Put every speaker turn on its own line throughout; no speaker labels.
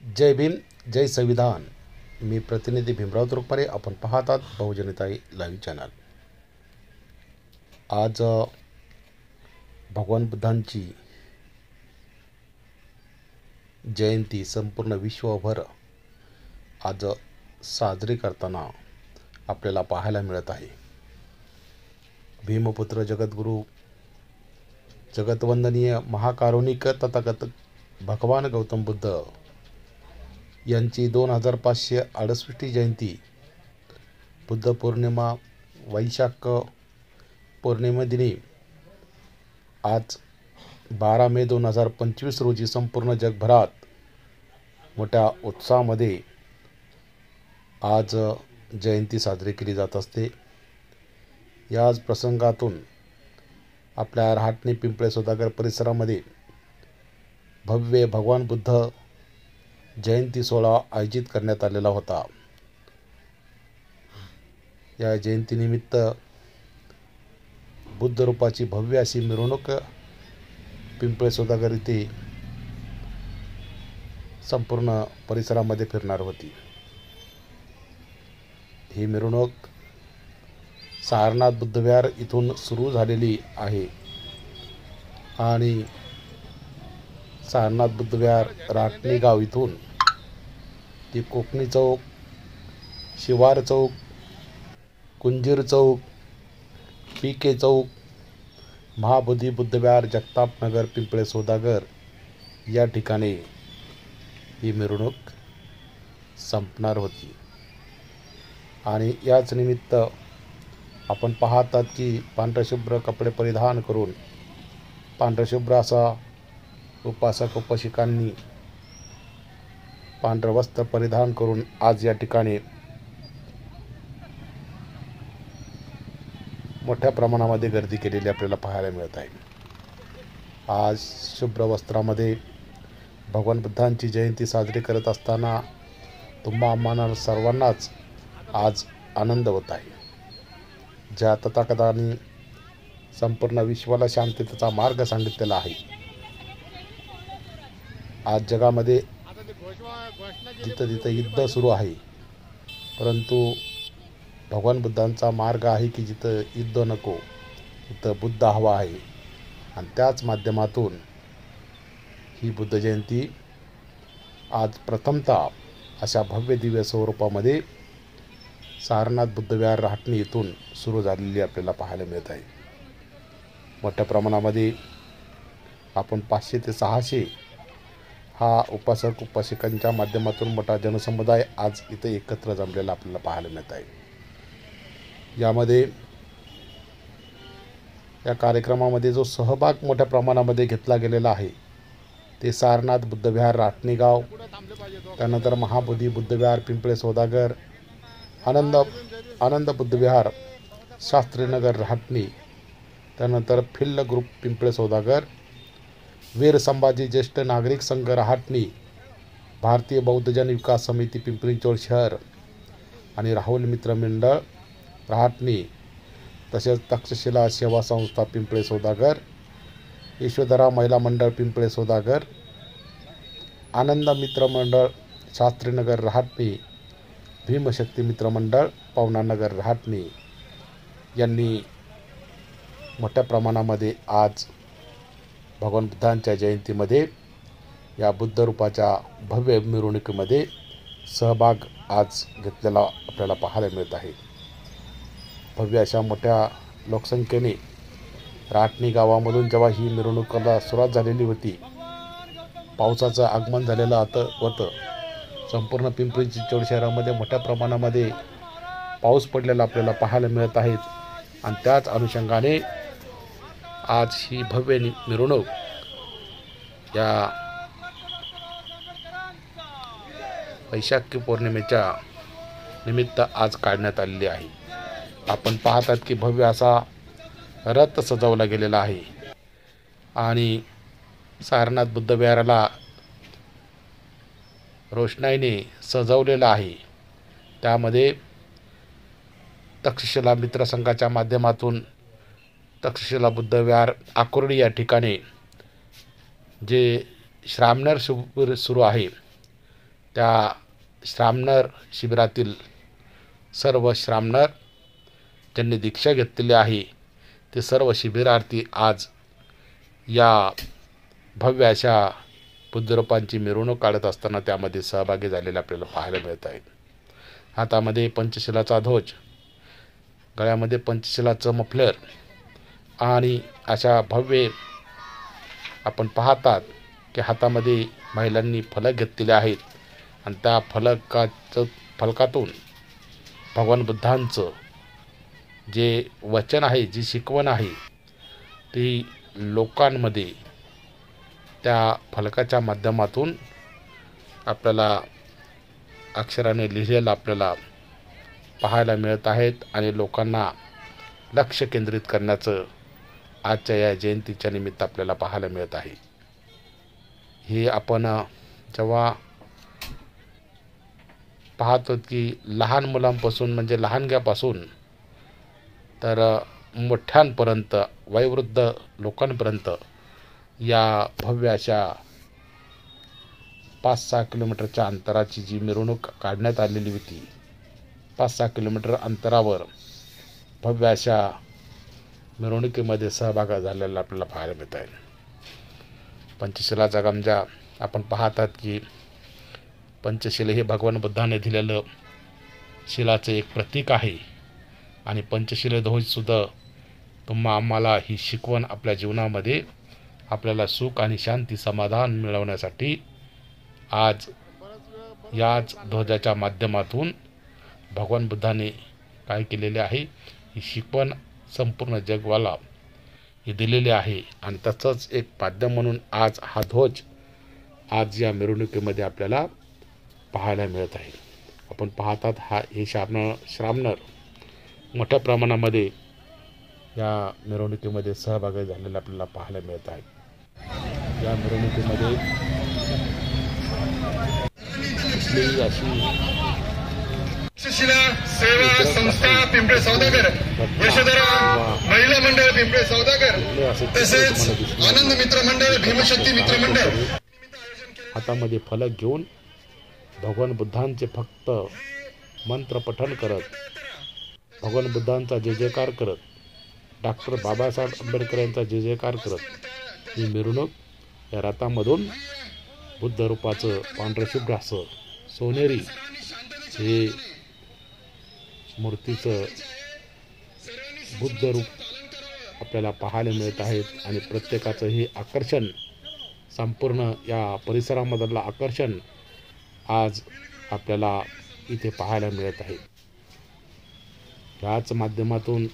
जय भीम, जय संविधान। मी प्रतिनिधी भीमराव तुरुकमारे. आपण पाहतात बहुजनताई लाईव्ह चॅनल. आज भगवान बुद्धांची जयंती संपूर्ण विश्वभर आज साजरी करताना आपल्याला पाहायला मिळत आहे. भीमपुत्र जगद्गुरू जगतवंदनीय महाकारुणिक तथागत भगवान गौतम बुद्ध यांची 2568 जयंती बुद्ध पौर्णिमा वैशाख पौर्णिमेदिनी आज 12 मे 2025 रोजी संपूर्ण जगभरात मोठ्या उत्साहामध्ये आज जयंती साजरी केली जात असते. याच प्रसंगातून आपल्या रहाटणी पिंपळे सौदागर परिसरामध्ये भव्य भगवान बुद्ध जयंती सोहळा आयोजित करण्यात आलेला होता. या जयंतीनिमित्त बुद्ध रूपाची भव्य अशी मिरवणूक पिंपळे सौदागर येथे संपूर्ण परिसरामध्ये फिरणार होती. ही मिरवणूक सारनाथ बुद्धविहार इथून सुरू झालेली आहे आणि सारनाथ बुद्धविहार राटणी गाव इथून ती कोकणी चौक, शिवार चौक, कुंजीर चौक, पीके चौक, महाबोधी बुद्धविहार, जगताप नगर, पिंपळे सौदागर या ठिकाणी ही मिरवणूक संपणार होती. आणि याच निमित्त आपण पाहतात की पांढरशुभ्र कपडे परिधान करून पांढरशुभ्र असा उपासक उपासिकांनी पांढरं वस्त्र परिधान करून आज या ठिकाणी मोठ्या प्रमाणामध्ये गर्दी केलेली आपल्याला पाहायला मिळत आहे. आज शुभ्र वस्त्रामध्ये भगवान बुद्धांची जयंती साजरी करत असताना तुम्हा आम्हाला सर्वांनाच आज आनंद होत आहे. ज्या तथागतांनी संपूर्ण विश्वाला शांततेचा मार्ग सांगितलेला आहे. आज जगामध्ये जिथं जिथं युद्ध सुरू आहे, परंतु भगवान बुद्धांचा मार्ग आहे की जिथं युद्ध नको तिथं बुद्ध हवा आहे. आणि त्याच माध्यमातून ही बुद्ध जयंती आज प्रथमतः अशा भव्य दिव्य स्वरूपामध्ये सारनाथ बुद्धविहार राहटणी येथून सुरू झालेली आपल्याला पाहायला मिळत आहे. मोठ्या प्रमाणामध्ये आपण 500 ते 600 हा उपासक उपासिकांच्या माध्यमातून मोठा जनसमुदाय आज इथे एकत्र जमलेला आपल्याला पाहायला मिळत आहे. यामध्ये या कार्यक्रमामध्ये जो सहभाग मोठ्या प्रमाणामध्ये घेतला गेलेला आहे ते सारनाथ बुद्धविहार राटणी गाव, त्यानंतर महाबोधी बुद्धविहार पिंपळे सौदागर, आनंद बुद्धविहार शास्त्रीनगर राहटणी, त्यानंतर फिल्ल ग्रुप पिंपळे सौदागर, वीर संभाजी ज्येष्ठ नागरिक संघ राहटणी, भारतीय बौद्धजन विकास समिती पिंपरी चिंचवड शहर आणि राहुल मित्र मंडळ राहटणी, तसेच तक्षशिला सेवा संस्था पिंपळे सौदागर, यशोधरा महिला मंडळ पिंपळे सौदागर, आनंद मित्र मंडळ शास्त्रीनगर राहटणी, भीमशक्ती मित्र मंडळ पवनानगर राहटणी यांनी मोठ्या प्रमाणामध्ये आज भगवान बुद्धांच्या जयंतीमध्ये या बुद्ध रूपाच्या भव्य मिरवणुकीमध्ये सहभाग आज घेतलेला आपल्याला पाहायला मिळत आहे. भव्य अशा मोठ्या लोकसंख्येने राटणी गावामधून जेव्हा ही मिरवणुकीला सुरुवात झालेली होती, पावसाचं आगमन झालेलं होतं. संपूर्ण पिंपरी चिंचवड शहरामध्ये मोठ्या प्रमाणामध्ये पाऊस पडलेला आपल्याला पाहायला मिळत आहेत. आणि त्याच अनुषंगाने आज ही भव्य मिरवणूक या वैशाख पौर्णिमेच्या निमित्त आज काढण्यात आलेली आहे. आपण पाहतात की भव्य असा रथ सजवला गेलेला आहे आणि सारनाथ बुद्धविहाराला रोषणाईने सजवलेलं आहे. त्यामध्ये तक्षशिला मित्र संघाच्या माध्यमातून तक्षशिला बुद्धविहार आकुर्डी या ठिकाणी जे श्रामणेर शिबिर सुरू आहे त्या श्रामणर शिबिरातील सर्व श्रामणर ज्यांनी दीक्षा घेतलेली आहे ते सर्व शिबिरार्थी आज या भव्य अशा बुद्धरूपांची मिरवणूक काढत असताना त्यामध्ये सहभागी झालेले आपल्याला पाहायला मिळत आहेत. हातामध्ये पंचशिलाचा ध्वज, गळ्यामध्ये पंचशिलाचं मफलर आणि अशा भव्य आपण पाहतात की हातामध्ये महिलांनी फलक घेतलेले आहेत आणि त्या फलकातून भगवान बुद्धांचं जे वचन आहे, जी शिकवण आहे ती लोकांमध्ये त्या फलकाच्या माध्यमातून आपल्याला अक्षराने लिहिलेलं आपल्याला पाहायला मिळत आहेत आणि लोकांना लक्ष केंद्रित करण्याचं आजच्या या जयंतीच्या निमित्त आपल्याला पाहायला मिळत आहे. हे आपण जेव्हा पाहतो की लहान मुलांपासून म्हणजे लहानग्यापासून तर मोठ्यांपर्यंत वयोवृद्ध लोकांपर्यंत या भव्य अशा 5-6 किलोमीटरच्या अंतराची जी मिरवणूक काढण्यात आलेली होती, 5-6 किलोमीटर अंतरावर भव्य अशा मिरवणुकीमध्ये सहभाग झालेला आपल्याला पाहायला मिळत आहे. पंचशिलाचा गमजा आपण पाहतात की पंचशिला हे भगवान बुद्धाने दिलेलं शिलाचं एक प्रतीक आहे आणि पंचशिला ध्वजसुद्धा आम्हाला ही शिकवण आपल्या जीवनामध्ये आपल्याला सुख आणि शांती समाधान मिळवण्यासाठी आज याच ध्वजाच्या माध्यमातून भगवान बुद्धाने काय केलेले आहे, ही शिकवण संपूर्ण जगवाला ही दिलेली आहे आणि त्याचंच एक माध्यम म्हणून आज हा ध्वज आज या मिरवणुकीमध्ये आपल्याला पाहायला मिळत आहे. आपण पाहतात हे श्रामणर मोठ्या प्रमाणामध्ये या मिरवणुकीमध्ये सहभागी झालेले आपल्याला पाहायला मिळत आहे. या मिरवणुकीमध्ये कुठलीही अशी
सेवा संस्था पिंपळे सौदागर, यशोधरा महिला मंडळ पिंपळे सौदागर, तसेच आनंद मित्र मंडळ, भीमशक्ती मित्र मंडळ
हातामध्ये फलक घेऊन भगवान बुद्धांचे फक्त मंत्र पठण करत, भगवान बुद्धांचा जय जयकार करत, डॉक्टर बाबासाहेब आंबेडकर यांचा जय जयकार करत ही मिरवणूक या रथामधून बुद्ध रूपाचं पांढरं शुभ्र असं सोनेरी हे मूर्तीचं बुद्ध रूप आपल्याला पाहायला मिळत आहेत आणि प्रत्येकाचं हे आकर्षण संपूर्ण या परिसरामधलं आकर्षण आज आपल्याला इथे पाहायला मिळत आहे. याच माध्यमातून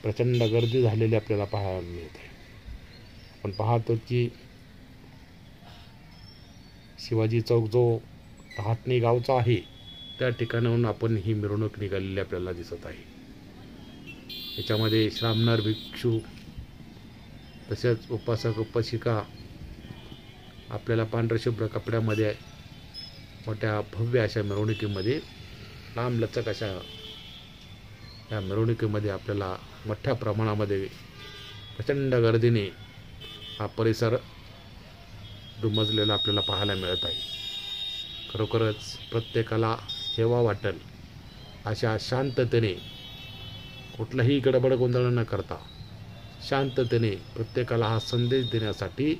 प्रचंड गर्दी झालेली आपल्याला पाहायला मिळत आहे. आपण पाहतो की शिवाजी चौक जो हाटणी गावचा आहे त्या ठिकाणाहून आपण ही मिरवणूक निघालेली आपल्याला दिसत आहे. याच्यामध्ये श्रामणर भिक्षू तसेच उपासक उपासिका आपल्याला पांढरशुभ्र कपड्यामध्ये मोठ्या भव्य अशा मिरवणुकीमध्ये लांबलचक अशा या मिरवणुकीमध्ये आपल्याला मोठ्या प्रमाणामध्ये प्रचंड गर्दीने हा परिसर दुमजलेला आपल्याला पाहायला मिळत आहे. खरोखरच प्रत्येकाला हेवा वाटेल अशा शांततेने, कुठलाही गडबड गोंधळ न करता शांततेने प्रत्येकाला हा संदेश देण्यासाठी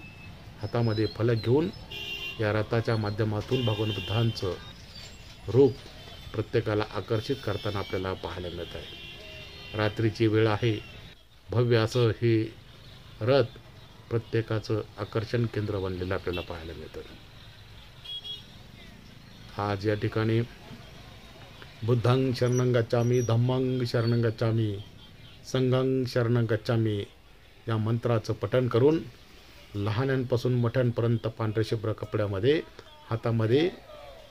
हातामध्ये फलक घेऊन या रथाच्या माध्यमातून भगवान बुद्धांचं रूप प्रत्येकाला आकर्षित करताना आपल्याला पाहायला मिळत आहे. रात्रीची वेळ आहे, भव्य असं हे रथ प्रत्येकाचं आकर्षण केंद्र बनलेलं आपल्याला पाहायला मिळतं. आज या ठिकाणी बुद्धं शरणं गच्छामि, धम्मं शरणं गच्छामि, संघं शरणं गच्छामि या मंत्राचं पठण करून लहानांपासून मोठ्यांपर्यंत पांढरशुभ्र कपड्यामध्ये हातामध्ये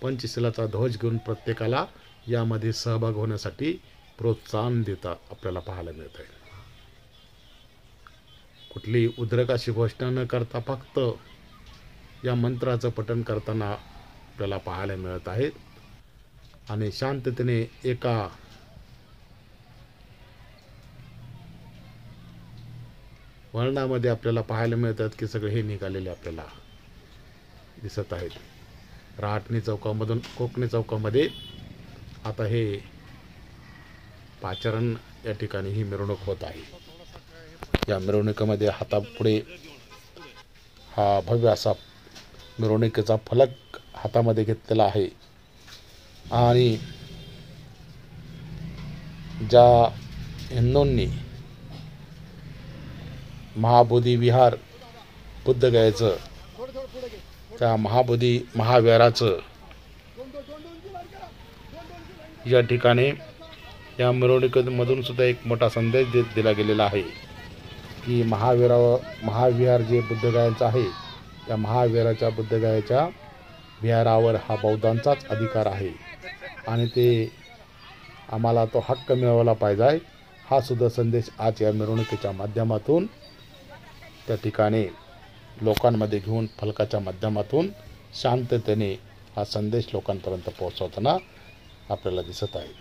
पंचशिलाचा ध्वज घेऊन प्रत्येकाला यामध्ये सहभाग होण्यासाठी प्रोत्साहन देता आपल्याला पाहायला मिळत आहे. कुठली उद्रेक अशी घोषणा न करता फक्त या मंत्राचं पठण करताना आपल्याला पाहायला मिळत आहेत आणि शांततेने एका वर्णामध्ये आपल्याला पाहायला मिळतात की सगळे हे निघालेले आपल्याला दिसत आहेत. रहाटणी चौकामधून कोकणे चौकामध्ये आता हे पाचारण या ठिकाणी ही मिरवणूक होत आहे। या मिरवणुकीमध्ये हातापुढे हा भव्य असा मिरवणुकीचा फलक हातामध्ये घेतलेला आहे आणि ज्या हिंदूंनी महाबोधी विहार बुद्धगयाचं त्या महाबोधी महाविहाराचं या ठिकाणी या मिरवणुकीमधून सुद्धा एक मोठा संदेश दिला गेलेला आहे की महाविहार जे बुद्धगयाचं आहे त्या महाविहाराच्या बुद्धगयाच्या विहारावर हा बौद्धांचाच अधिकार आहे आणि ते आम्हाला तो हक्क मिळवला पाहिजे। हा सुद्धा संदेश आज या मिरवणुकीच्या माध्यमातून त्या ठिकाणी लोकांमध्ये घेऊन फलकाच्या माध्यमातून शांततेने हा संदेश लोकांपर्यंत पोहोचवताना आपल्याला दिसत आहे।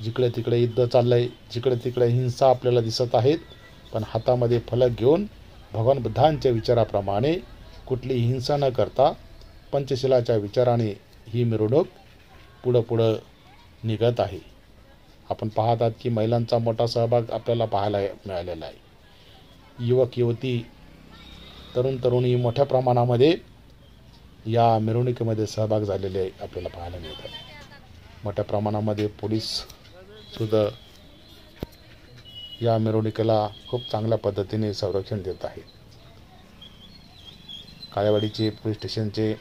जिकडे तिकडे युद्ध चाललंय, जिकडे तिकडे हिंसा आपल्याला दिसत आहेत, पण हातामध्ये फलक घेऊन भगवान बुद्धांच्या विचाराप्रमाणे कुठली हिंसा न करता पंचशिलाच्या विचाराने ही मिरवणूक पुढं निघत आहे। आपण पाहतात की महिलांचा मोठा सहभाग आपल्याला पाहायला मिळालेला आहे। युवक युवती तरुण तरुणी मोठ्या प्रमाणामध्ये या मिरवणुकीमध्ये सहभाग झालेले आपल्याला पाहायला मिळत आहे। मोठ्या प्रमाणामध्ये पोलीस सुद्धा या मिरवणुकीला खूप चांगल्या पद्धतीने संरक्षण देत आहे। काळेवाडीचे पोलीस स्टेशनचे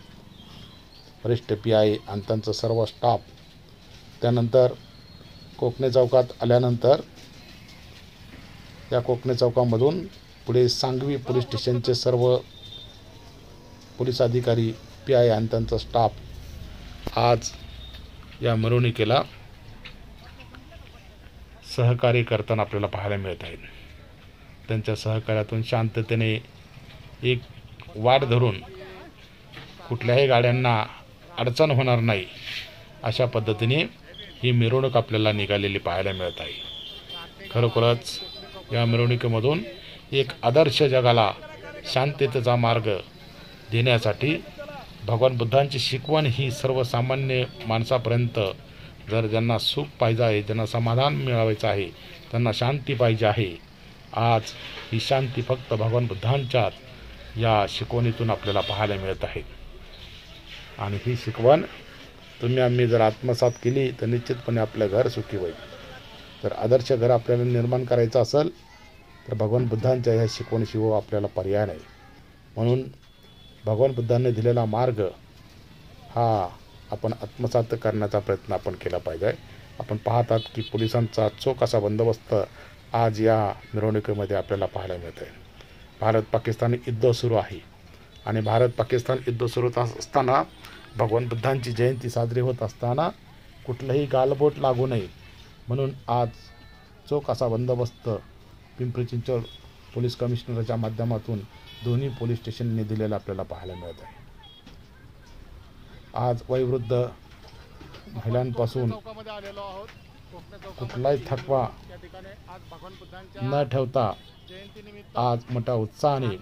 वरिष्ठ PI आणि त्यांचा सर्व स्टाफ, त्यानंतर कोकणे चौकात आल्यानंतर या कोकणे चौकामधून पुढे सांगवी पोलीस स्टेशनचे सर्व पोलीस अधिकारी PI आणि त्यांचा स्टाफ आज या मिरवणुकीला सहकार्य करताना आपल्याला पाहायला मिळत आहे। त्यांच्या सहकार्यातून शांततेने एक वाट धरून कुठल्याही गाड्यांना अडचण होणार नाही अशा पद्धतीने ही मिरवणूक आपल्याला निघालेली पाहायला मिळत आहे। खरोखरच या मिरवणुकीमधून एक आदर्श जगाला शांततेचा मार्ग देण्यासाठी भगवान बुद्धांची शिकवण ही सर्वसामान्य माणसापर्यंत, जर ज्यांना सुख पाहिजे आहे, ज्यांना समाधान मिळवायचं आहे, त्यांना शांती पाहिजे आहे, आज ही शांती फक्त भगवान बुद्धांच्या या शिकवणीतून आपल्याला पाहायला मिळत आहे। आणि ही शिकवण तुम्ही आम्ही जर आत्मसात केली तर निश्चितपणे आपलं घर सुखी होईल। जर आदर्श घर आपल्याला निर्माण करायचं असेल तर भगवान बुद्धांच्या ह्या शिकवणीशिवाय आपल्याला पर्याय नाही। म्हणून भगवान बुद्धांनी दिलेला मार्ग हा आपण आत्मसात करण्याचा प्रयत्न आपण केला पाहिजे। आपण पाहतात की पोलिसांचा चोख असा बंदोबस्त आज या मिरवणुकीमध्ये आपल्याला पाहायला मिळत आहे। भारत पाकिस्तान युद्ध सुरू आहे आणि भारत पाकिस्तान युद्ध सुरू असताना भगवान बुद्धांची जयंती साजरी होत असताना कुठलंही गालबोट लागू नये म्हणून आज चोख असा बंदोबस्त पिंपरी चिंचवड पोलीस कमिशनरच्या माध्यमातून दोन्ही पोलीस स्टेशनने दिलेला आपल्याला पाहायला मिळत आहे। आज वयोवृद्ध महिलांपासून कुठलाही थकवा न ठेवता आज मोठ्या उत्साहाने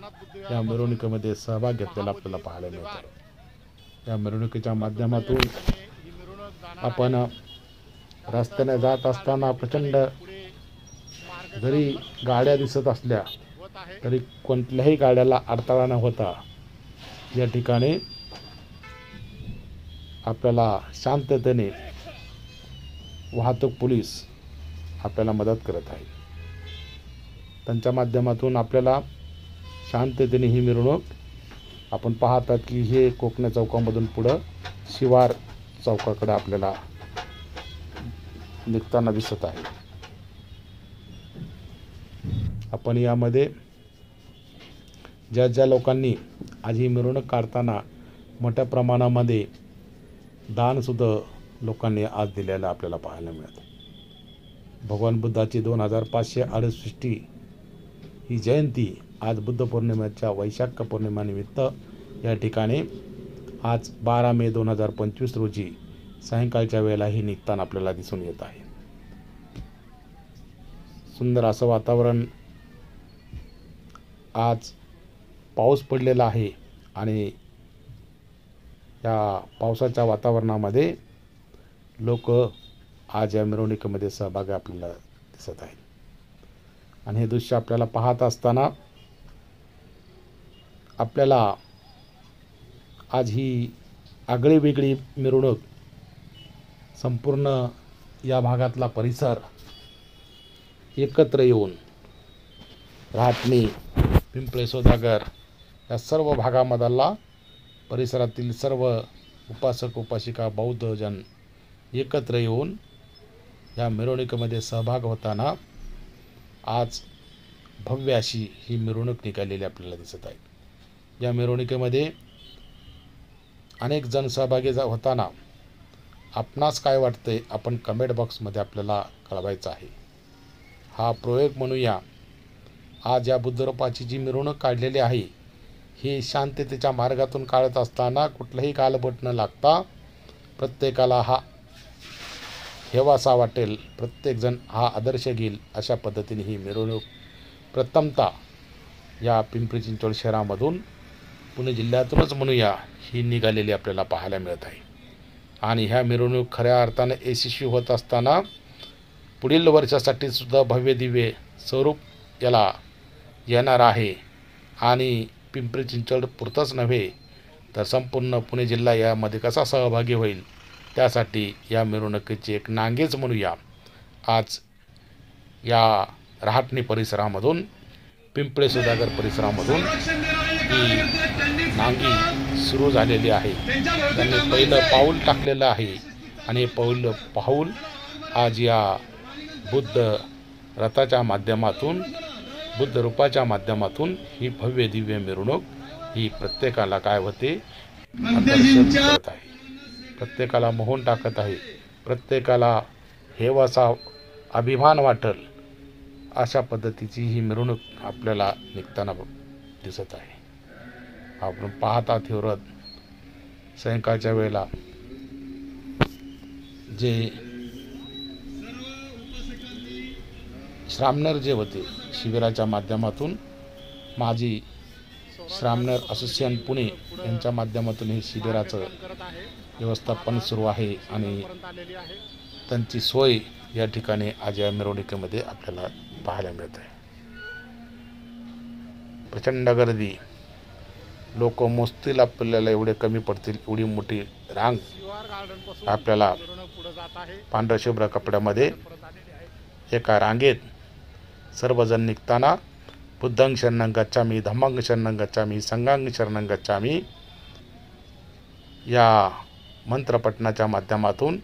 या मिरवणुकीमध्ये सहभाग घेतलेला आपल्याला पाहायला मिळत आहे। या मिरवणुकीच्या माध्यमातून आपण रस्त्याने जात असताना प्रचंड जरी गाड्या दिसत असल्या तरी कोणत्याही गाड्याला अडथळा न होता या ठिकाणी आपल्याला शांततेने वाहतूक पोलीस आपल्याला मदत करत आहे। त्यांच्या माध्यमातून आपल्याला शांततेने ही मिरवणूक आपण पाहतात की हे कोकणे चौकामधून पुढं शिवार चौकाकडे आपल्याला निघताना दिसत आहे। आपण यामध्ये ज्या लोकांनी आज ही मिरवणूक काढताना मोठ्या प्रमाणामध्ये दानसुद्धा लोकांनी आज दिलेलं आपल्याला पाहायला मिळतं। भगवान बुद्धाची 2568 ही जयंती आज बुद्ध पौर्णिमेच्या वैशाख पौर्णिमेनिमित्त या ठिकाणी आज 12 मे 2025 रोजी सायंकाळच्या वेळेला ही निघताना आपल्याला दिसून येत आहे। सुंदर असं वातावरण, आज पाऊस पडलेला आहे आणि या पावसाच्या वातावरणामध्ये लोक आज या मिरवणुकीमध्ये सहभागी आपल्याला दिसत आहेत। आणि हे दृश्य आपल्याला पाहत असताना आपल्याला आज ही आगळी वेगळी मिरवणूक संपूर्ण या भागातला परिसर एकत्र येऊन राहटणी, पिंपळे सौदागर या सर्व भागामधला परिसरातील सर्व उपासक उपासिका बौद्ध जन एकत्र येऊन या मिरवणुकीमध्ये सहभाग होताना आज भव्य अशी ही मिरवणूक निघालेली आपल्याला दिसत आहे। या मिरवणुकीमध्ये अनेक जण सहभागी होताना आपणास काय वाटतंय आपण कमेंट बॉक्समध्ये आपल्याला कळवायचं आहे। हा प्रयोग म्हणूया, आज या बुद्धरूपाची जी मिरवणूक काढलेली आहे ही शांततेच्या मार्गातून काढत असताना कुठलंही गालबोट न लागता प्रत्येकाला हा हेवासा वाटेल, प्रत्येकजण हा आदर्श घेईल अशा पद्धतीने ही मिरवणूक प्रथमतः या पिंपरी चिंचवड शहरामधून पुणे जिल्ह्यातूनच म्हणूया ही निघालेली आपल्याला पाहायला मिळत आहे। आणि ह्या मिरवणूक खऱ्या अर्थाने यशस्वी होत असताना पुढील वर्षासाठी सुद्धा भव्य दिव्य स्वरूप याला येणार आहे। आणि पिंपरी चिंचवड पुरतंच नव्हे तर संपूर्ण पुणे जिल्हा यामध्ये कसा सहभागी होईल त्यासाठी या मिरवणुकीची एक नांगेच म्हणूया आज या राहटणी परिसरामधून, पिंपळे सौदागर परिसरामधून ही नांगी सुरू झालेली आहे। त्यांनी पहिलं पाऊल टाकलेलं आहे आणि पहिलं पाऊल आज या बुद्ध रथाच्या माध्यमातून, बुद्ध रूपाच्या माध्यमातून ही भव्य दिव्य मिरवणूक ही प्रत्येकाला काय होते, आकर्षित करत आहे, प्रत्येकाला मोहून टाकत आहे, प्रत्येकाला हेवासा अभिमान वाटेल अशा पद्धतीची ही मिरवणूक आपल्याला निघताना दिसत आहे। आपण पाहता हे रथ सायंकाळच्या वेळेला जे श्रामणेर जे होते शिबिराच्या माध्यमातून, माजी श्रामणेर असोसिएशन पुणे यांच्या माध्यमातून हे शिबिराचं व्यवस्थापन सुरू आहे आणि त्यांची सोय या ठिकाणी आज या मिरवणुकीमध्ये आपल्याला पाहायला मिळत आहे। प्रचंड गर्दी, लोक मोजतील आपल्याला एवढे कमी पडतील एवढी मोठी रांग आपल्याला पांढऱ्या शुभ्र कपड्यामध्ये एका रांगेत सर्वजण निघताना बुद्धं शरणं गच्छामि, धम्मं शरणं गच्छामि, संघं शरणं गच्छामि या मंत्रपठणाच्या माध्यमातून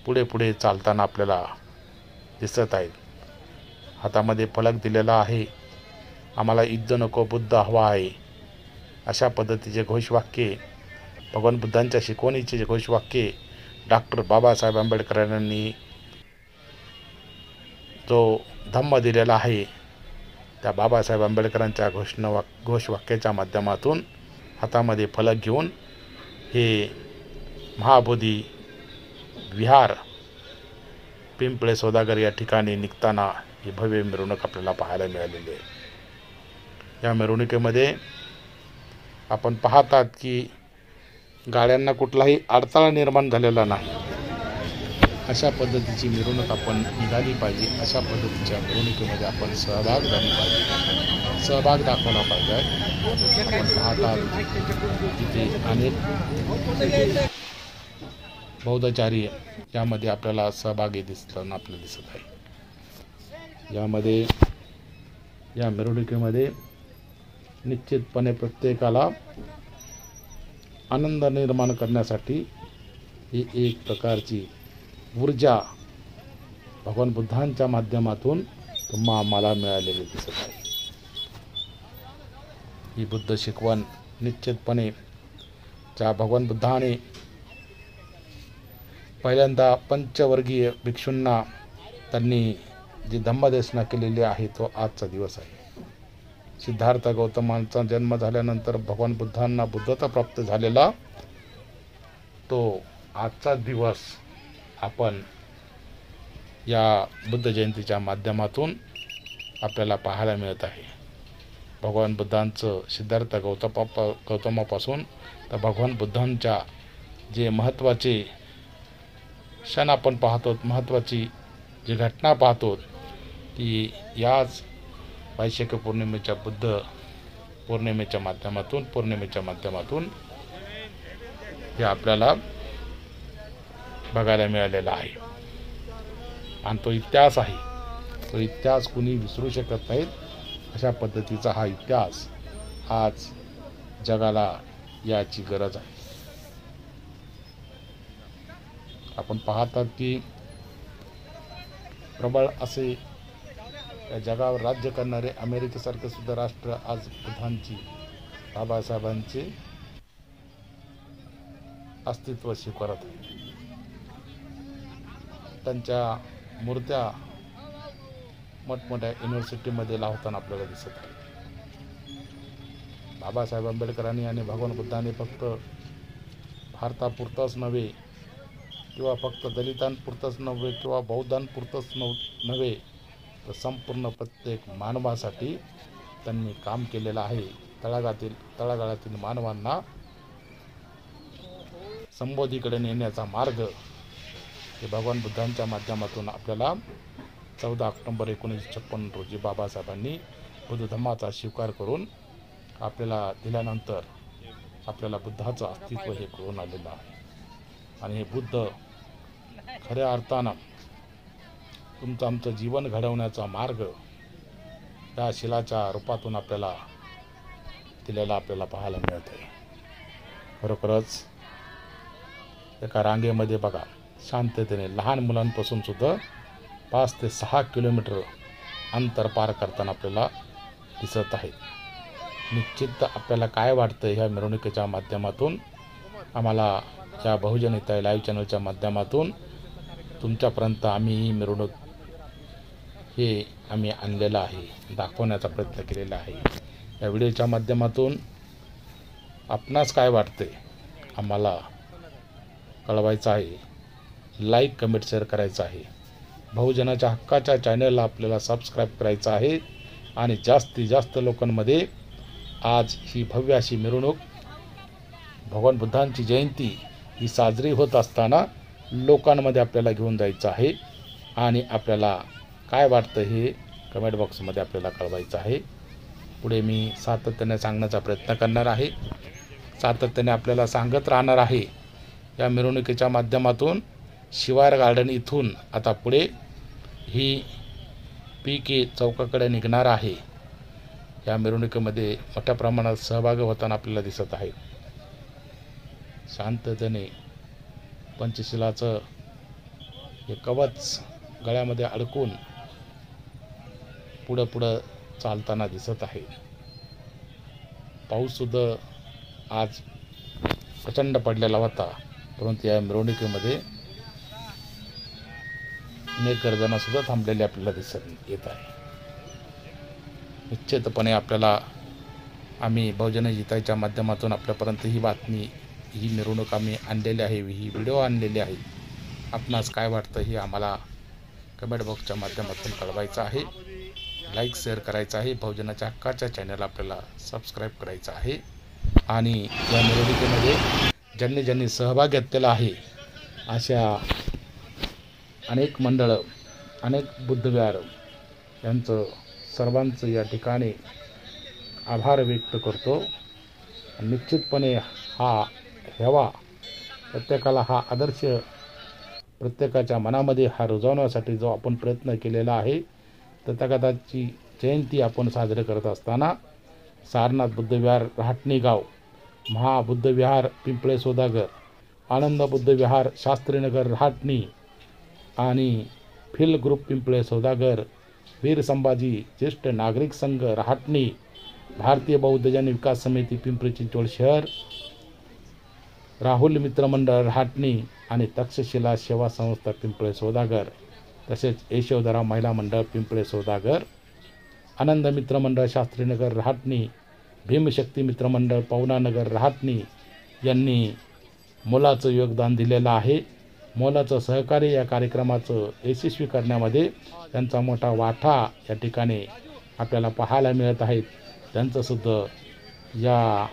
पुढे पुढे चालताना आपल्याला दिसत आहेत। हातामध्ये फलक दिलेला आहे, आम्हाला युद्ध नको बुद्ध हवा आहे अशा पद्धतीचे घोषवाक्य, भगवान बुद्धांच्या शिकवणीचे घोषवाक्य डॉक्टर बाबासाहेब आंबेडकर यांनी जो धम्म दिलेला आहे त्या बाबासाहेब आंबेडकरांच्या घोषवाक्याच्या माध्यमातून हातामध्ये फलक घेऊन हे महाबोधी विहार पिंपळे सौदागर या ठिकाणी निघताना ही भव्य मिरवणूक आपल्याला पाहायला मिळालेली आहे। या मिरवणुकीमध्ये आपण पाहतात की गाड्यांना कुठलाही अडथळा निर्माण झालेला नाही, अशा पद्धतीची मिरवणूक आपण निघाली पाहिजे, अशा पद्धतीच्या मिरवणुकीमध्ये आपण सहभाग झाली पाहिजे, सहभाग दाखवला पाहिजे। आपण पाहतात तिथे अनेक बौद्धचारी यामध्ये आपल्याला सहभागी दिसताना आपल्याला दिसत आहे। यामध्ये या मिरवणुकीमध्ये निश्चितपणे प्रत्येकाला आनंद निर्माण करण्यासाठी ही एक प्रकारची ऊर्जा भगवान बुद्धांच्या माध्यमातून तुम्हा आम्हाला मिळालेली दिसत आहे। ही बुद्ध शिकवण निश्चितपणे ज्या भगवान बुद्धाने पहिल्यांदा पंचवर्गीय भिक्षूंना त्यांनी जी धम्मदेशना केलेली आहे तो आजचा दिवस आहे। सिद्धार्थ गौतमांचा जन्म झाल्यानंतर भगवान बुद्धांना बुद्धत्व प्राप्त झालेला तो आजचा दिवस आपण या बुद्ध जयंतीच्या माध्यमातून आपल्याला पाहायला मिळत आहे। भगवान बुद्धांचं सिद्धार्थ गौतमापासून तर भगवान बुद्धांच्या जे महत्त्वाचे क्षण आपण पाहतो, महत्त्वाची जी घटना पाहतो ती याच वैशाख पौर्णिमेच्या बुद्ध पौर्णिमेच्या माध्यमातून हे आपल्याला बघायला मिळालेला आहे. आणि तो इतिहास आहे, तो इतिहास कुणी विसरू शकत नाहीत. अशा पद्धतीचा हा इतिहास आज जगाला याची गरज आहे. आपण पाहतात की प्रबळ असे या जगावर राज्य करणारे अमेरिकेसारखे सुद्धा राष्ट्र आज बुद्धांची, बाबासाहेबांचे अस्तित्व स्वीकारत आहे. त्यांच्या मूर्त्या मोठमोठ्या युनिव्हर्सिटीमध्ये लावताना आपल्याला दिसत आहे. बाबासाहेब आंबेडकरांनी आणि भगवान बुद्धांनी फक्त भारतापुरतंच नव्हे किंवा फक्त दलितांपुरतंच नव्हे किंवा बौद्धांपुरतंच नव्हे तर संपूर्ण प्रत्येक मानवासाठी त्यांनी काम केलेलं आहे. तळागाळातील मानवांना संबोधीकडे नेण्याचा मार्ग हे भगवान बुद्धांच्या माध्यमातून आपल्याला 14 ऑक्टोबर 1956 रोजी बाबासाहेबांनी बुद्ध धम्माचा स्वीकार करून आपल्याला दिल्यानंतर आपल्याला बुद्धाचं अस्तित्व हे कळून आलेलं आहे. आणि हे बुद्ध खऱ्या अर्थानं तुमचं आमचं जीवन घडवण्याचा मार्ग त्या शिलाच्या रूपातून आपल्याला दिलेला आपल्याला पाहायला मिळत आहे. खरोखरच एका रांगेमध्ये बघा शांततेने लहान मुलांपासून सुद्धा 5 ते 6 किलोमीटर अंतर पार करताना आपल्याला दिसत आहे. निश्चित आपल्याला काय वाटतं ह्या मिरवणुकीच्या माध्यमातून, आम्हाला या बहुजन हिताय लाईव्ह चॅनलच्या माध्यमातून तुमच्यापर्यंत आम्ही ही मिरवणूक हे आम्ही आणलेलं आहे, दाखवण्याचा प्रयत्न केलेला आहे. या व्हिडिओच्या माध्यमातून आपणास काय वाटते आम्हाला कळवायचं आहे. लाईक, कमेंट, शेअर करायचं आहे. बहुजनाच्या हक्काच्या चॅनलला आपल्याला सबस्क्राईब करायचं आहे. आणि जास्तीत जास्त लोकांमध्ये आज ही भव्य अशी मिरवणूक भगवान बुद्धांची जयंती ही साजरी होत असताना लोकांमध्ये आपल्याला घेऊन जायचं आहे. आणि आपल्याला काय वाटतं हे कमेंट बॉक्समध्ये आपल्याला कळवायचं आहे. पुढे मी सातत्याने सांगण्याचा प्रयत्न करणार आहे, सातत्याने आपल्याला सांगत राहणार आहे. या मिरवणुकीच्या माध्यमातून शिवार गार्डन इथून आता पुढे ही PK चौकाकडे निघणार आहे. या मिरवणुकीमध्ये मोठ्या प्रमाणात सहभागी होताना आपल्याला दिसत आहे. शांततेने पंचशिलाचं हे कवच गळ्यामध्ये अडकून पुढं चालताना दिसत आहे. पाऊससुद्धा आज प्रचंड पडलेला होता, परंतु या मिरवणुकीमध्ये नेकर्जनासुद्धा थांबलेले आपल्याला दिसत येत आहे. निश्चितपणे आपल्याला आम्ही बहुजन हिताच्या माध्यमातून आपल्यापर्यंत ही बातमी, ही मिरवणूक आम्ही आणलेली आहे, ही व्हिडिओ आणलेली आहे. आपणास काय वाटतं हे आम्हाला कमेंट बॉक्सच्या माध्यमातून कळवायचं आहे. लाईक, शेअर करायचं आहे. बहुजनाच्या हक्काच्या चॅनल आपल्याला सबस्क्राईब करायचं आहे. आणि या मिरवणुकीमध्ये ज्यांनी सहभाग घेतलेला आहे अशा अनेक मंडळं, अनेक बुद्धविहार यांचं सर्वांचं या ठिकाणी आभार व्यक्त करतो. निश्चितपणे हा हेवा प्रत्येकाला, हा आदर्श प्रत्येकाच्या मनामध्ये हा रुजवण्यासाठी जो आपण प्रयत्न केलेला आहे, तथागताची जयंती आपण साजरे करत असताना सारनाथ बुद्धविहार रहाटणी गाव, महाबुद्धविहार पिंपळे सौदागर, आनंद बुद्धविहार शास्त्रीनगर रहाटणी आणि फिल ग्रुप पिंपळे सौदागर, वीर संभाजी ज्येष्ठ नागरिक संघ रहाटणी, भारतीय बौद्ध जन विकास समिती पिंपरी चिंचवड शहर, राहुल मित्रमंडळ रहाटणी आणि तक्षशिला सेवा संस्था पिंपळे सौदागर, तसेच यशोधरा महिला मंडळ पिंपळे सौदागर, आनंद मित्रमंडळ शास्त्रीनगर रहाटणी, भीमशक्ती मित्रमंडळ पवनानगर रहाटणी यांनी मोलाचं योगदान दिलेलं आहे. मोलाचं सहकार्य या कार्यक्रमाचं यशस्वी करण्यामध्ये त्यांचा मोठा वाटा या ठिकाणी आपल्याला पाहायला मिळत आहेत. त्यांचंसुद्धा या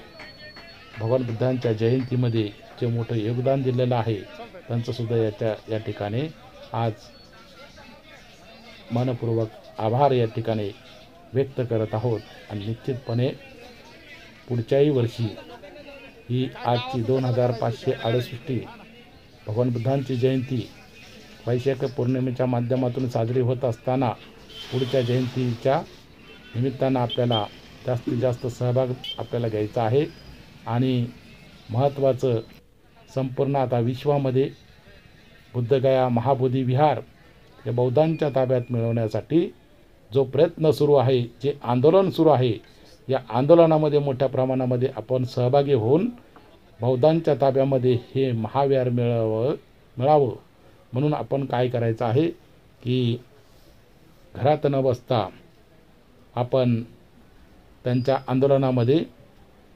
भगवान बुद्धांच्या जयंतीमध्ये अतिशय मोठं योगदान दिलेलं आहे, त्यांचंसुद्धा या ठिकाणी आज मनपूर्वक आभार या ठिकाणी व्यक्त करत आहोत। आणि निश्चितपणे पुढच्याही वर्षी ही आजची 2568 भगवान बुद्धांची जयंती वैशाख पौर्णिमेच्या माध्यमातून साजरी होत असताना पुढच्या जयंतीच्या निमित्तानं आपल्याला जास्तीत जास्त सहभाग आपल्याला घ्यायचा आहे। आणि महत्त्वाचं संपूर्ण आता विश्वामध्ये बुद्धगया महाबोधी विहार हे बौद्धांच्या ताब्यात मिळवण्यासाठी जो प्रयत्न सुरू आहे, जे आंदोलन सुरू आहे, या आंदोलनामध्ये मोठ्या प्रमाणामध्ये आपण सहभागी होऊन बौद्धांच्या ताब्यामध्ये हे महाविहार मिळावं म्हणून आपण काय करायचं आहे की घरात न बसता आपण त्यांच्या आंदोलनामध्ये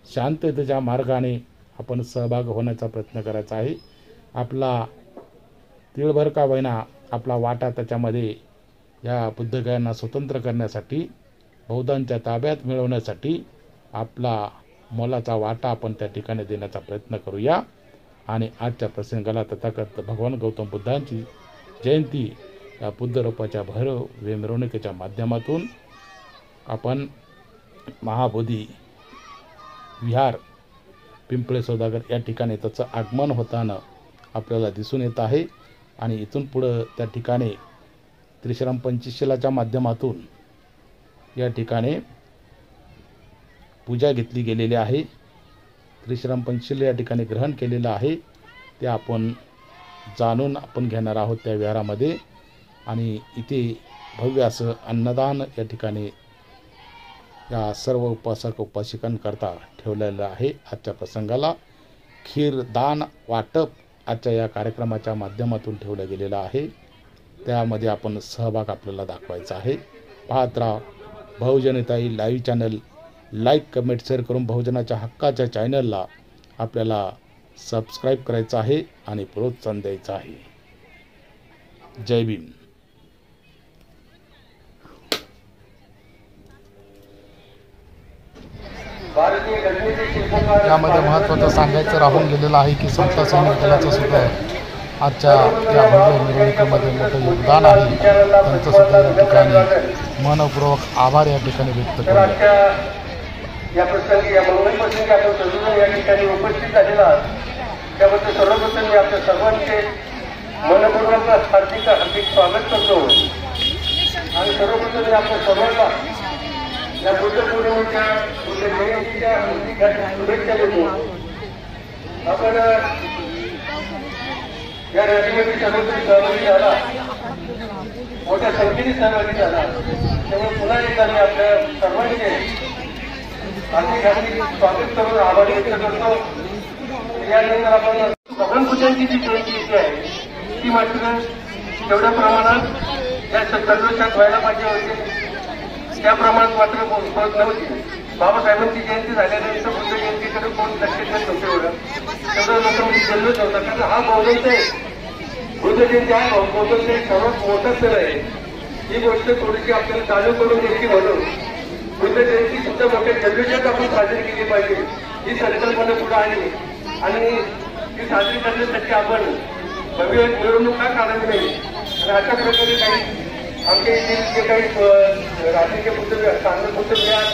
शांततेच्या मार्गाने आपण सहभाग होण्याचा प्रयत्न करायचा आहे। आपला तिळभर का होईना आपला वाटा त्याच्यामध्ये या बुद्धगयांना स्वतंत्र करण्यासाठी, बौद्धांच्या ताब्यात मिळवण्यासाठी आपला मोलाचा वाटा आपण त्या ठिकाणी देण्याचा प्रयत्न करूया। आणि आजच्या प्रसंगाला तथागत भगवान गौतम बुद्धांची जयंती या बुद्धरूपाच्या भैरव मिरवणुकीच्या माध्यमातून आपण महाबोधी विहार पिंपळे सौदागर या ठिकाणी त्याचं आगमन होताना आपल्याला दिसून येत आहे। आणि इथून पुढं त्या ठिकाणी त्रिशरम पंचशीलाच्या माध्यमातून या ठिकाणी पूजा घेतली गेलेली आहे। त्रिशरम पंचशील या ठिकाणी ग्रहण केलेलं आहे, ते आपण जाणून आपण घेणार आहोत त्या विहारामध्ये। आणि इथे भव्य असं अन्नदान या ठिकाणी या सर्व उपासक उपासिकांकरता ठेवलेलं आहे। आजच्या प्रसंगाला खीर दान वाटप आजच्या या कार्यक्रमाच्या माध्यमातून ठेवलं गेलेलं आहे, त्यामध्ये आपण सहभाग आपल्याला दाखवायचा आहे। पाहत राहा Bahujantai live channel, like comment share करून बहुजनाच्या हक्काच्या चॅनलला आपल्याला सबस्क्राईब करायचं आहे आणि प्रोत्साहन द्यायचं आहे। जय भीम। यामध्ये महत्त्वाचं सांगायचं राहून गेलेलं आहे की समता सैनिक दलाचं सुद्धा आजच्या या भव्य मिरवणुकीमध्ये मोठं योगदान आहे, त्यांचं सुद्धा या ठिकाणी मनपूर्वक आभार या ठिकाणी व्यक्त करूया।
या प्रसंगी या मंगल प्रसंगी आपण सर्वजण या ठिकाणी उपस्थित झालेला आहात, त्याबद्दल सर्वप्रथम मी आपल्या सर्वांचे मनपूर्वक हार्दिक स्वागत करतो। आणि सर्वप्रथम मी आपल्या सर्वांना या बुद्ध पौर्णिमेच्या बुद्ध जयंतीच्या शुभेच्छा देतो। आपण या रॅलीमध्ये सर्वजण सहभागी झाला, मोठ्या संख्येने सहभागी झाला, त्यामुळे पुन्हा एकदा मी आपल्या सर्वांचे हार्दिक स्वागत करून आभार व्यक्त करतो। यानंतर आपण भगवान बुद्धांची जी जयंती येते आहे ती मात्र तेवढ्या प्रमाणात या दररोजात व्हायला पाहिजे होते, त्या प्रमाणात मात्र होत नव्हती। बाबासाहेबांची जयंती झाल्यानंतर बुद्ध जयंतीकडे कोण लक्ष देत नव्हते, एवढं तेवढं लोकांनी जल्लोष होता, कारण हा बौद्धांचा बुद्ध जयंती हा बौद्धांचा एक सर्वात मोठा सण आहे। ही गोष्ट थोडीशी आपल्याला चालू करून घ्यायची म्हणून बुद्ध जयंती सुद्धा मोठ्या जल्लोषात आपण साजरी केली पाहिजे ही संकल्पना पुढे आली। आणि ती साजरी करण्यासाठी आपण भव्य मिरवणूक का काढावी नाही। आणि अशा प्रकारे काही आमच्या येथील जे काही रात्रीचे बुद्ध विहार, चांगलं बुद्ध विहार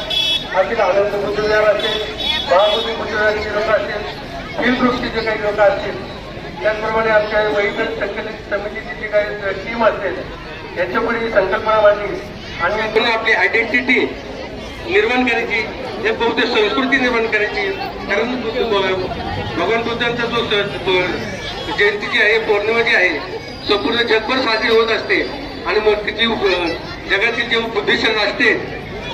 असेल, आनंद बुद्ध विहार असेल, महाबोधी बुद्ध विहाराचे लोक असेल, हिलदृष्टीचे काही लोक असतील, त्याचप्रमाणे आमच्या वैज्ञानिक संकलित समितीची जी काही टीम असेल यांच्यापुढे ही संकल्पना मांडली आणि आपली आयडेंटिटी निर्माण करायची, एक बौद्ध संस्कृती निर्माण करायची। कारण भगवान बुद्धांचा जो जयंती जी आहे, पौर्णिमा जी आहे, संपूर्ण जगभर साजरी होत असते। आणि मग तिथली जगातील जे बुद्धिस्ट असते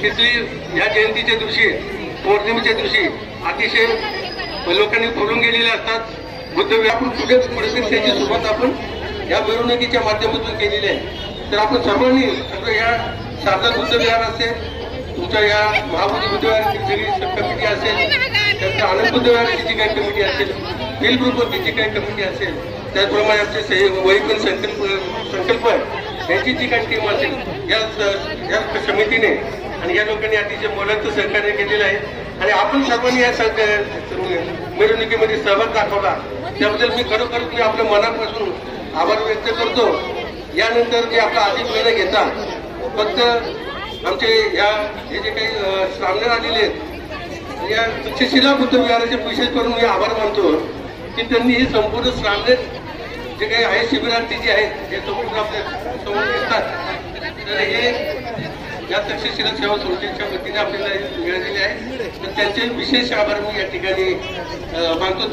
तिथली ह्या जयंतीच्या दिवशी, पौर्णिमेच्या दिवशी अतिशय लोकांनी फुलून गेलेले असतात। बुद्ध आपण पुढे त्याची सुरुवात आपण या मिरवणुकीच्या माध्यमातून केलेली आहे। तर आपण सर्वांनी या शारदा बुद्ध विहार असेल, तुमच्या या महाबोधी बुद्ध विहाराची सगळी कमिटी असेल, त्याच्या आनंद बुद्ध विहाराची जी काही कमिटी असेल, हिल ग्रुपवरची जी काही कमिटी असेल, त्याचप्रमाणे आमचे वैज्ञानिक संकल्प यांची जी काही टीम असेल, या समितीने आणि या लोकांनी अतिशय मोलाचं सहकार्य केलेलं आहे। आणि आपण सर्वांनी या मिरवणुकीमध्ये सहभाग दाखवला त्याबद्दल मी खरोखर मी आपल्या मनापासून आभार व्यक्त करतो. यानंतर जे आपला अधिक वेळ घेता फक्त आमचे हे जे काही श्रामणेर आलेले आहेत या तक्षशिला बुद्ध विहाराचे विशेष करून मी आभार मानतो की त्यांनी हे संपूर्ण श्रामणेर जे काही आहे शिबिरार्थी जे आहेत हे संपूर्ण आपल्या समोर येतात. तर हे या तक्षशिला सेवा संस्थेच्या वतीने आपल्याला मिळालेले आहे. तर त्यांचे विशेष आभार मी या ठिकाणी मानतो.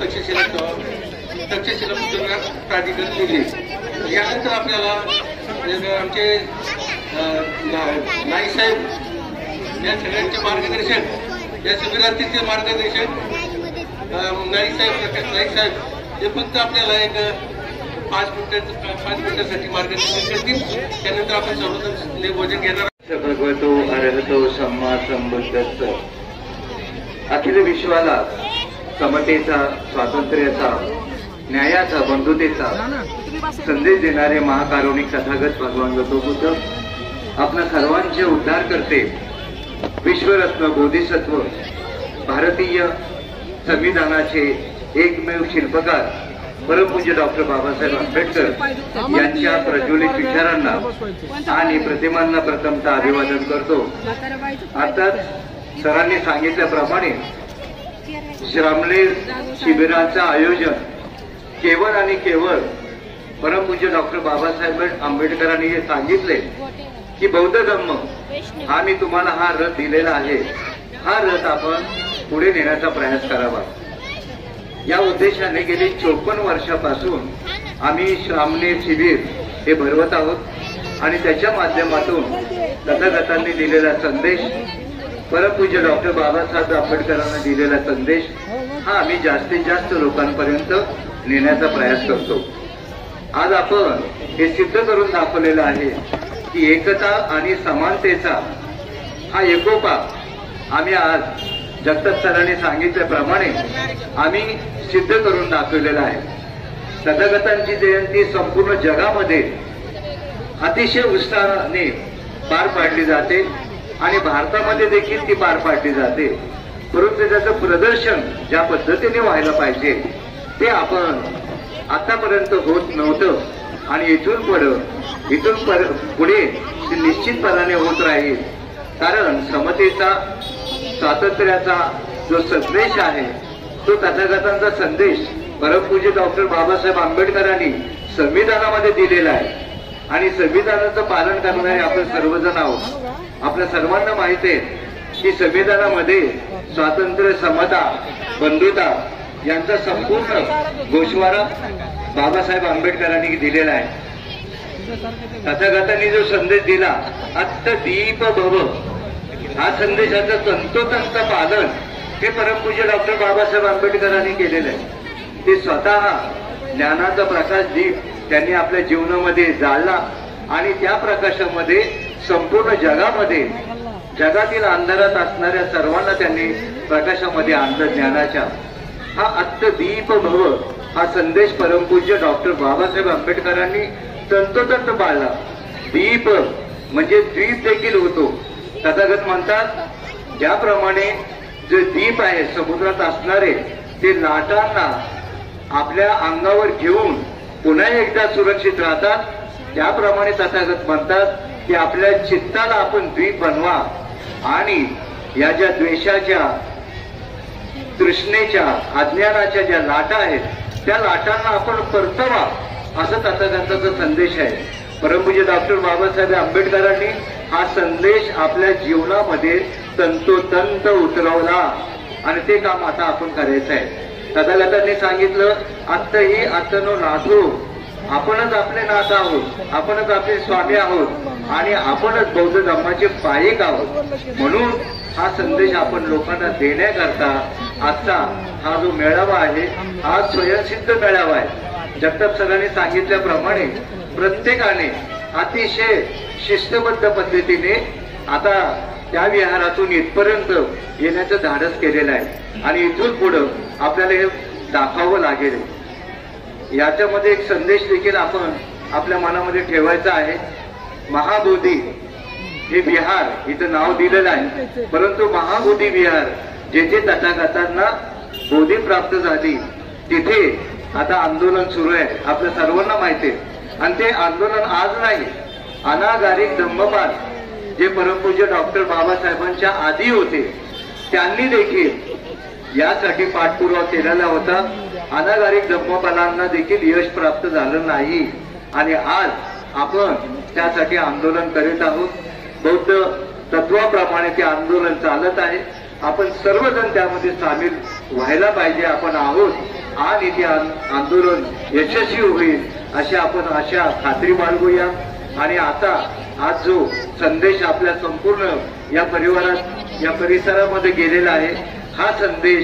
तक्षशिला बुद्ध विहार प्राधिकरण निधी. यानंतर आपल्याला आमचे नाईक साहेब या सगळ्यांचे मार्गदर्शन या शिबिरार्थीचे मार्गदर्शन नाईक साहेब हे फक्त आपल्याला एक 5 मिनिटासाठी मार्गदर्शन करतील. त्यानंतर आपण सर्वजण भोजन घेणार.
भगवतो अर्हतो सम्मा संबुद्धस्स. अखिल विश्वाला समतेचा, स्वातंत्र्याचा, न्यायाचा, बंधुतेचा संदेश देणारे महाकारुणिक तथागत भगवान गौतम बुद्ध आपल्या सर्वांचे उद्धार करते, विश्वरत्न बोधिसत्व, भारतीय संविधानाचे एकमेव शिल्पकार परमपूज्य डॉक्टर बाबासाहेब आंबेडकर यांच्या प्रज्वलित विचारांना आणि प्रतिमांना प्रथमतः अभिवादन करतो. अर्थात सरांनी सांगितल्याप्रमाणे श्रामणेर शिबिराचं आयोजन केवळ आणि केवळ परमपूज्य डॉक्टर बाबासाहेब आंबेडकरांनी हे सांगितले की बौद्ध धम्म हा मी तुम्हाला हा रथ दिलेला आहे, हा रथ आपण पुढे नेण्याचा प्रयास करावा. या उद्देशाने गेली 54 वर्षापासून आम्ही श्रामणेर शिबिर हे भरवत आहोत आणि त्याच्या माध्यमातून तथागतांनी दिलेला संदेश, परमपूज्य डॉक्टर बाबासाहेब आंबेडकरांना दिलेला संदेश हा आम्ही जास्तीत जास्त लोकांपर्यंत नेण्याचा प्रयास करतो. आज आपण हे सिद्ध करून दाखवलेलं आहे की एकता आणि समानतेचा हा एकोपा आम्ही आज जगताप सरांनी सांगितल्याप्रमाणे आम्ही सिद्ध करून दाखवलेला आहे. तथागतांची जयंती संपूर्ण जगामध्ये अतिशय उत्साहाने पार पाडली जाते आणि भारतामध्ये देखील ती पार पाडली जाते. परंतु त्याचं प्रदर्शन ज्या पद्धतीने व्हायला पाहिजे ते आपण आतापर्यंत होत नव्हतं आणि इथून पुढे ते निश्चितपणाने होत राहील. कारण समतेचा, स्वातंत्र्याचा जो संदेश आहे तो तथागतांचा संदेश परमपूज्य डॉक्टर बाबासाहेब आंबेडकरांनी संविधानामध्ये दिलेला आहे आणि संविधानाचं पालन करणारे आपण सर्वजण आहोत. आपल्या सर्वांना माहिती आहे की संविधानामध्ये स्वातंत्र्य, समता, बंधुता यांचा संपूर्ण गोषवारा बाबासाहेब आंबेडकरांनी दिलेला आहे. तथागतांनी जो संदेश दिला अत्त दीप भव, हा संदेशाचं तंतोतंत पालन हे परमपूज्य डॉक्टर बाबासाहेब आंबेडकरांनी केलेलं आहे. ते स्वतः ज्ञानाचा प्रकाश दीप त्यांनी आपल्या जीवनामध्ये जाळला आणि त्या प्रकाशामध्ये संपूर्ण जगामध्ये जगातील अंधारात असणाऱ्या सर्वांना त्यांनी प्रकाशामध्ये आणलं. ज्ञानाच्या हा अत्त दीप भव हा संदेश परमपूज्य डॉक्टर बाबासाहेब आंबेडकरांनी तंतोतंत पाळला. दीप म्हणजे द्वीप देखील होतो. तथागत म्हणतात ज्याप्रमाणे जे दीप आहे समुद्रात असणारे ते लाटांना आपल्या अंगावर घेऊन पुन्हा एकदा सुरक्षित राहतात, त्याप्रमाणे तथागत म्हणतात की आपल्या चित्ताला आपण द्वीप बनवा आणि या ज्या द्वेषाच्या, तृष्णेच्या, अज्ञानाच्या ज्या लाटा आहेत त्या लाटांना आपण परतवा, असं तथागतांचा संदेश आहे. परमपूज्य डॉक्टर बाबासाहेब आंबेडकरांनी हा संदेश आपल्या जीवनामध्ये तंतोतंत उतरवला आणि ते काम आता आपण करायचं आहे. तथागतांनी सांगितलं आत्ताही आत्तनो नाथो, आपणच आपले नाथ आहोत, आपणच आपले स्वामी आहोत आणि आपणच बौद्ध धर्माचे पायिक आहोत. म्हणून हा संदेश आपण लोकांना देण्याकरता आजचा हा जो मेळावा आहे हा स्वयंसिद्ध मेळावा आहे. जगताप सरांनी सांगितल्याप्रमाणे प्रत्येकाने अतिशय शिस्तबद्ध पद्धतीने आता त्या विहारातून इथपर्यंत येण्याचं धाडस केलेलं आहे आणि इथून पुढं आपल्याला हे दाखवावं लागेल. याच्यामध्ये एक संदेश देखील आपण आपल्या मनामध्ये ठेवायचा आहे. महाबोधी हे विहार इथं नाव दिलेलं आहे, परंतु महाबोधी विहार जेथे तथागतांना बोधी प्राप्त झाली तिथे आता आंदोलन सुरू आहे, आपल्या सर्वांना माहिती आहे. आणि ते आंदोलन आज नाही, अनागारिक धम्मपाल जे परमपूज्य डॉक्टर बाबासाहेबांच्या आधी होते त्यांनी देखील यासाठी पाठपुरावा केलेला होता. अनागारिक धम्मपालांना देखील यश प्राप्त झालं नाही आणि आज आपण त्यासाठी आंदोलन करीत आहोत. बौद्ध तत्वाप्रमाणे ते आंदोलन चालत आहे. आपण सर्वजण त्यामध्ये सामील व्हायला पाहिजे, आपण आहोत आणि ते आंदोलन यशस्वी होईल अशी आपण आशा खात्री बाळगूया. आणि आता आज जो संदेश आपल्या संपूर्ण या परिवारात या परिसरामध्ये गेलेला आहे, हा संदेश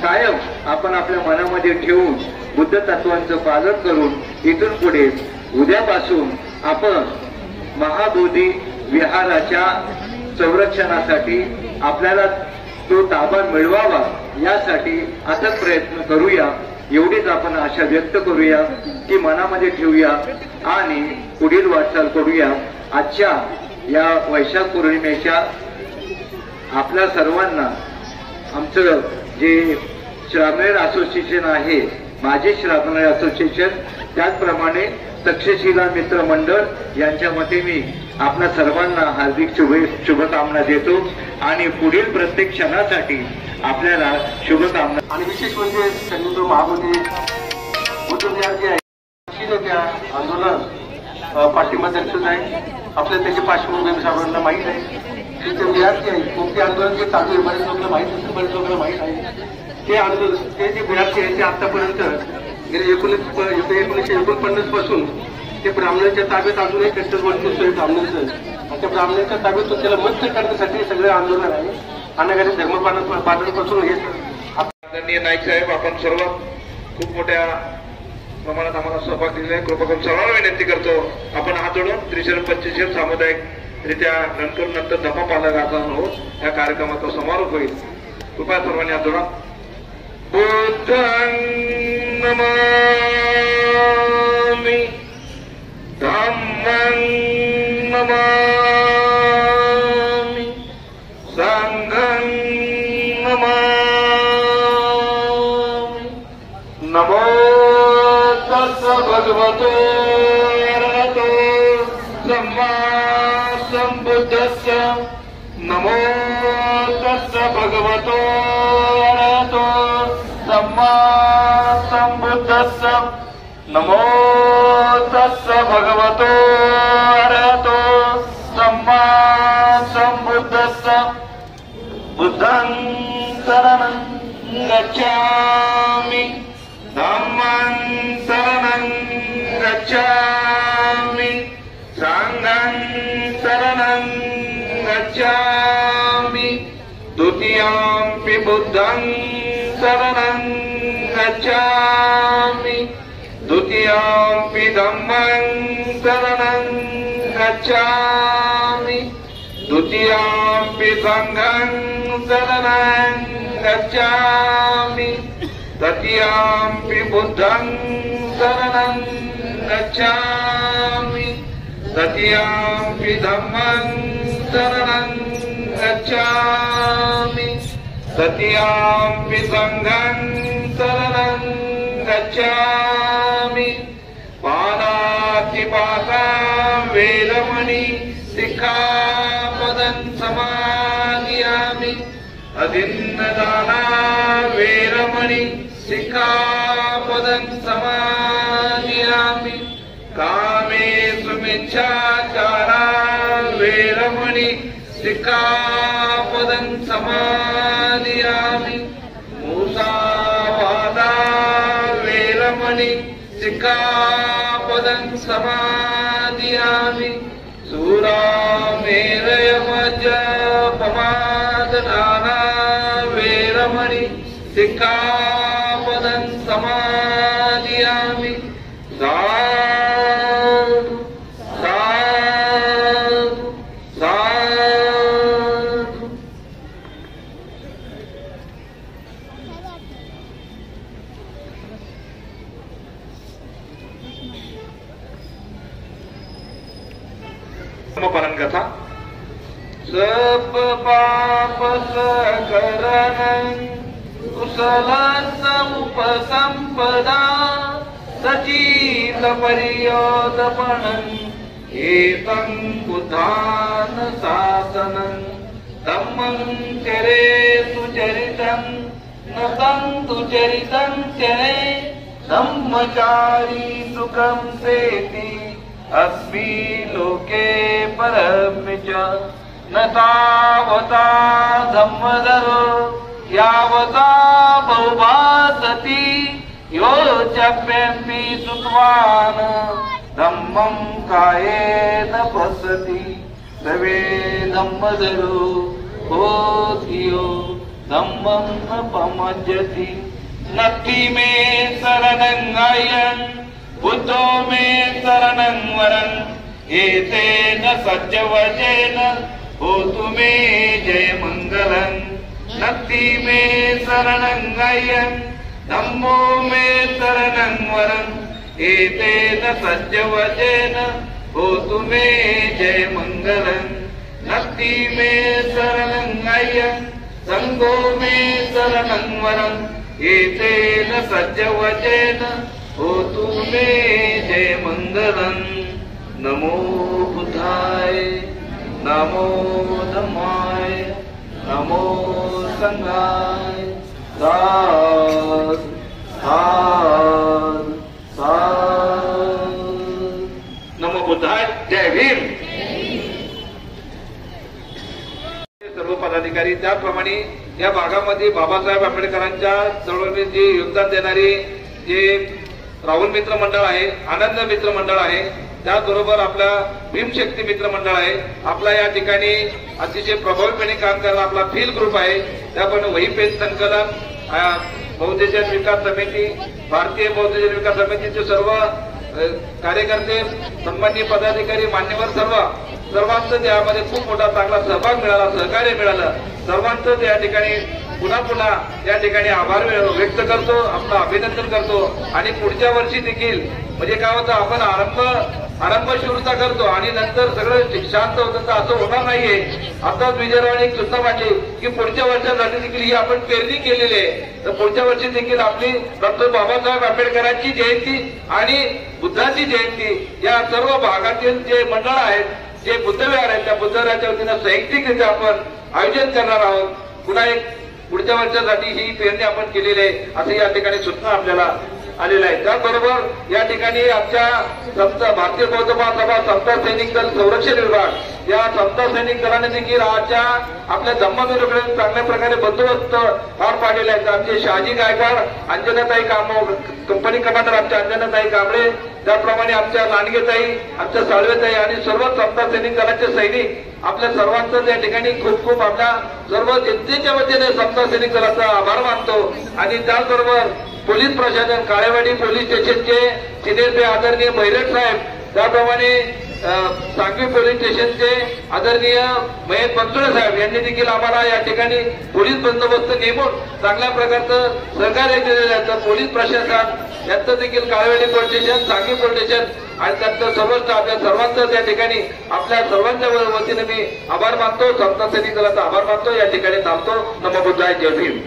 कायम आपण आपल्या मनामध्ये ठेवून बुद्ध तत्वांचं पालन करून इथून पुढे उद्यापासून आपण महाबोधी विहाराच्या संरक्षणासाठी आपल्याला तो ताबा मिळवावा यासाठी अथक प्रयत्न करूया. एवढीच आपण आशा व्यक्त करूया की मनामध्ये ठेवूया आणि पुढील वाटचाल करूया. आजच्या या वैशाख पौर्णिमेच्या आपल्या सर्वांना आमचं जे श्रामणेर असोसिएशन आहे, माझे श्रामणेर असोसिएशन, त्याचप्रमाणे तक्षशिला मित्र मंडळ यांच्या वतीने आपल्या सर्वांना हार्दिक शुभकामना देतो आणि पुढील प्रत्येक क्षणासाठी आपल्याला शुभकामना.
आणि विशेष म्हणजे त्यांनी जो महाबोधी बुद्ध विहार जे आहे त्या आंदोलन पाठिंबा दर्शवत आहे. आपल्याला त्याची पार्श्वभूमी सर्वांना माहीत आहे की ते विहार जे आहे मुक्ती आंदोलन जे चालू आहे, बरेच लोकांना माहीत असेल, बरेच लोकांना माहीत आहे. ते आंदोलन ते जे विहार जे आहे ते आतापर्यंत गेले 1949 पासून ते ब्राह्मणांच्या ताब्यात अजूनही कट्टर वर्चस्व आहे ब्राह्मणांचं. त्या ब्राह्मणांच्या ताब्यातून त्याला मुक्त करण्यासाठी सगळे आंदोलन आहे. अनागारिक धर्मपालनापासून हे
आदरणीय नाईक साहेब, आपण सर्व खूप मोठ्या प्रमाणात आम्हाला सहभाग दिलेला आहे. कृपा करून सर्वांना विनंती करतो आपण हात जोडून त्रिशरण पंचशील सामुदायिकरित्या नंतर धम्मपालनाचा होत या कार्यक्रमाचा समारोप होईल. कृपया सर्वांनी हात जोडा. बुद्धं नमामि धम्मं नमामि संघं नमामि. नमो तस्स भगवतो अरहतो सम्मा सम्बुद्धस्य. नमो तस्स भगवतो अरहतो सम्मा सम्बुद्धस्य. नमो तस्स भगवतो अरहतो सम्मा सम्बुद्धस्य. बुद्धं शरणं गच्छामि धम्मं शरणं गच्छामि संघं शरणं गच्छामि. द्वितीयंपि बुद्धं शरणं गच्छामि. द्वितीयंपि धम्मं शरणं गच्छामि. द्वितीयंपि संघं शरणं गच्छामि. तृतीयंपि बुद्धं शरणं गच्छामि. तृतीयंपि धम्मं शरणं गच्छामि. तृतीयंपि संघं शरणं गच्छामि. पाणातिपातं वेरमणि सिक्खापदं समादियामि. अदिन्नदाना वेरमणि सिक्खापदं समादियामि. कामेषु मिच्छाचारा वेरमणि सिक्खापदं समादियामि. मूसावादा वेरमणि सिक्खापदं समादियामि. सूरामेरयमज्जपमाददाना वेरमणि सिक्खापदं समादियामि. साधु साधु साधु. धम्मपालन कथा सब पाप सकरण कुशलस उपसंपदा सचित पर्योदपणं एतं बुद्धान शासनं धम्मं चरेतु चरितं न तन्तु चरितं चरे धम्मचारी सुखं सेति अस्मिन् लोके परमे च न तावता धम्मदरो यावता बहुभासति यो चप्यंपि सुत्वान धम्मं कायेन पश्यति सर्वे धम्मदरो होतियो धम्मं न पमज्जति नत्थि मे शरणं अयं बुद्धो मे शरणं वरं एतेन सज्जवचेन होतु मे जय मंगलं नत्थि मे शरणं अयं धम्मो मे शरणं वरं एतेन सज्जवचेन होतु मे जय मंगलं नत्थि मे शरणं अयं संघो मे शरणं वरं एतेन सज्जवचेन होतु मे जय मंगलं नमो बुद्धाय नमो धम्माय नमो संघाय साध साध साध नमो बुद्धाय जय भीम सर्व पदाधिकारी त्याप्रमाणे या भागामध्ये बाबासाहेब आंबेडकरांच्या चळवळीत जे योगदान देणारे जे राहुल मित्र मंडळ आहे आनंद मित्र मंडळ आहे त्याचबरोबर आपला भीमशक्ती मित्र मंडळ आहे आपला या ठिकाणी अतिशय प्रभावीपणे काम करणारा आपला फील ग्रुप आहे त्याप्रमाणे वही पेन संकलन बहुजन विकास समिती भारतीय बहुजन विकास समितीचे सर्व कार्यकर्ते सन्माननीय पदाधिकारी मान्यवर सर्वांचं त्यामध्ये खूप मोठा चांगला सहभाग मिळाला सहकार्य मिळालं सर्वांचं या ठिकाणी पुन्हा या ठिकाणी आभार व्यक्त करतो आपलं अभिनंदन करतो आणि पुढच्या वर्षी देखील म्हणजे काय होतं आपण आरंभ सुरूचा करतो आणि नंतर सगळं शांत होतं तर असं होणार नाहीये आताच विजयरावांनी एक सूचना मांडली की पुढच्या वर्षासाठी देखील ही आपण पेरणी केलेली आहे तर पुढच्या वर्षी देखील आपली डॉक्टर बाबासाहेब आंबेडकरांची जयंती आणि बुद्धाची जयंती या सर्व भागातील जे मंडळ आहेत जे बुद्धविहार आहेत त्या बुद्धविहाराच्या वतीनं संयुक्तिकरित्या आपण आयोजन करणार आहोत पुन्हा एक पुढच्या वर्षासाठी ही पेरणी आपण केलेली आहे असे या ठिकाणी सूचना आपल्याला आलेल्या आहेत त्याचबरोबर या ठिकाणी आमच्या भारतीय बौद्ध महासभा समता सैनिक दल संरक्षण विभाग या समता सैनिक दलाने देखील आजच्या आपल्या धम्मवीरांकडे चांगल्या प्रकारे बंदोबस्त पार पाडलेले आहेत आमचे शहाजी गायकवाड अंजनाताई कंपनी कमांडर आमच्या अंजनाताई कांबळे त्याप्रमाणे आमच्या लांडगेताई आमच्या साळवेताई आणि सर्व समता सैनिक दलाचे सैनिक आपल्या सर्वांचं त्या ठिकाणी खूप खूप आपल्या सर्व जनतेच्या वतीने समता सैनिक दलाचा आभार मानतो आणि त्याचबरोबर पोलीस प्रशासन काळेवाडी पोलीस स्टेशनचे सिनियर आदरणीय मैरट साहेब त्याप्रमाणे सांगवी पोलीस स्टेशनचे आदरणीय महेश बनसोडे साहेब यांनी देखील आम्हाला या ठिकाणी पोलीस बंदोबस्त नेमून चांगल्या प्रकारचं सहकार्य केलेलं आहे तर पोलीस प्रशासन यांचं देखील Kalewadi police station Sangvi police station आणि त्यांचं सर्व स्टाफ या सर्वांचं त्या ठिकाणी आपल्या सर्वांच्या वतीने मी आभार मानतो समता सैनिक दलाचा आभार मानतो या ठिकाणी थांबतो नमो बुद्धाय जय भीम